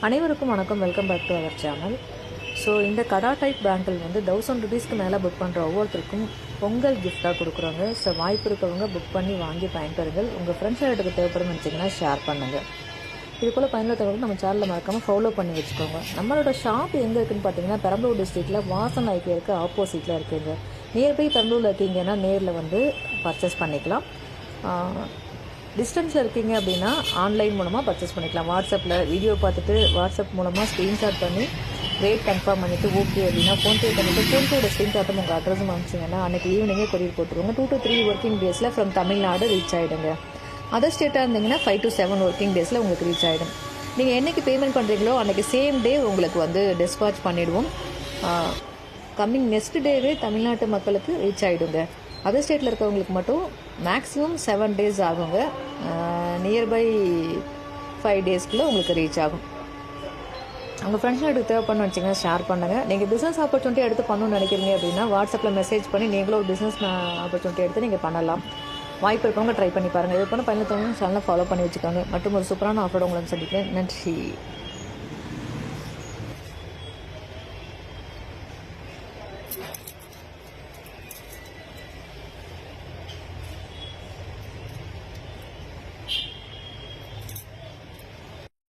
அனைவருக்கும் வணக்கம். Welcome back to our channel. So இந்த கடா டைப் பேங்கிள் வந்து 1000 ருபீஸ்க்கு மேலே புக் பண்ணுற ஒவ்வொருத்தருக்கும் பொங்கல் கிஃப்டாக கொடுக்குறோங்க. ஸோ வாய்ப்பு இருக்கவங்க புக் பண்ணி வாங்கி பயன்பெறுங்கள். உங்கள் ஃப்ரெண்ட்ஸ் யாருக்கு தேவைப்படும் நினச்சிங்கன்னா ஷேர் பண்ணுங்கள். இது போல் பயனுள்ள தகவல் நம்ம சேனலில் மறக்காமல் ஃபாலோ பண்ணி வச்சுக்கோங்க. நம்மளோட ஷாப் எங்கே இருக்குதுன்னு பார்த்தீங்கன்னா பெரம்பலூர் டிஸ்ட்ரிக்டில் வாசன் ஐக்கியருக்கு ஆப்போசிட்டில் இருக்குங்க. நியர்பை பெரம்பலூரில் இருக்கீங்கன்னா நேரில் வந்து பர்ச்சேஸ் பண்ணிக்கலாம். டிஸ்டன்ஸில் இருக்கீங்க அப்படின்னா ஆன்லைன் மூலமாக பர்ச்சேஸ் பண்ணிக்கலாம். வாட்ஸ்அப்பில் வீடியோ பார்த்துட்டு வாட்ஸ்அப் மூலமாக ஸ்க்ரீன்ஷாட் பண்ணி ரேட் கன்ஃபார்ம் பண்ணிவிட்டு ஓகே அப்படின்னா ஃபோன்பே பண்ணிவிட்டு ஃபோன்பேயோட ஸ்க்ரீன்ஷாட்டும் உங்கள் அட்ரஸும் அனுப்பிச்சிங்கன்னா அன்றைக்கி ஈவினிங்கே கொரியர் போட்டுருவாங்க. 2 to 3 ஒர்க்கிங் டேஸில் ஃப்ரம் தமிழ்நாடு ரீச் ஆகிடுங்க. அதர் ஸ்டேட்டாக இருந்தீங்கன்னா 5 to 7 ஒர்க்கிங் டேஸில் உங்களுக்கு ரீச் ஆகிடும். நீங்கள் என்றைக்கு பேமெண்ட் பண்ணுறீங்களோ அன்றைக்கி சேம் டே உங்களுக்கு வந்து டிஸ்பாச் பண்ணிவிடுவோம். கம்மிங் நெக்ஸ்ட் டேவே தமிழ்நாட்டு மக்களுக்கு ரீச் ஆகிடுங்க. அதர் ஸ்டேட்டில் இருக்கவங்களுக்கு மட்டும் மேக்ஸிமம் 7 days ஆகுங்க. நியர்பை 5 daysக்குள்ளே உங்களுக்கு ரீச் ஆகும். உங்கள் ஃப்ரெண்ட்ஸ்லாம் எடுத்து தேவைப்படணும்னு வச்சிங்கன்னா ஷேர் பண்ணுங்கள். நீங்கள் பிஸ்னஸ் ஆப்பர்ச்சுனிட்டி எடுத்து பண்ணணும்னு நினைக்கிறீங்க அப்படின்னா வாட்ஸ்அப்பில் மெசேஜ் பண்ணி நீங்களும் ஒரு பிஸ்னஸ் ஆப்பர்ச்சுனிட்டி எடுத்து நீங்கள் பண்ணலாம். வாய்ப்பு இருக்கவங்க ட்ரை பண்ணி பாருங்கள். இது பண்ண பயணத்தவங்க சேனலை ஃபாலோ பண்ணி வச்சுக்கோங்க. மற்றும் ஒரு சூப்பரான ஆஃபரோட உங்களை சந்திக்கிறேன். நன்றி.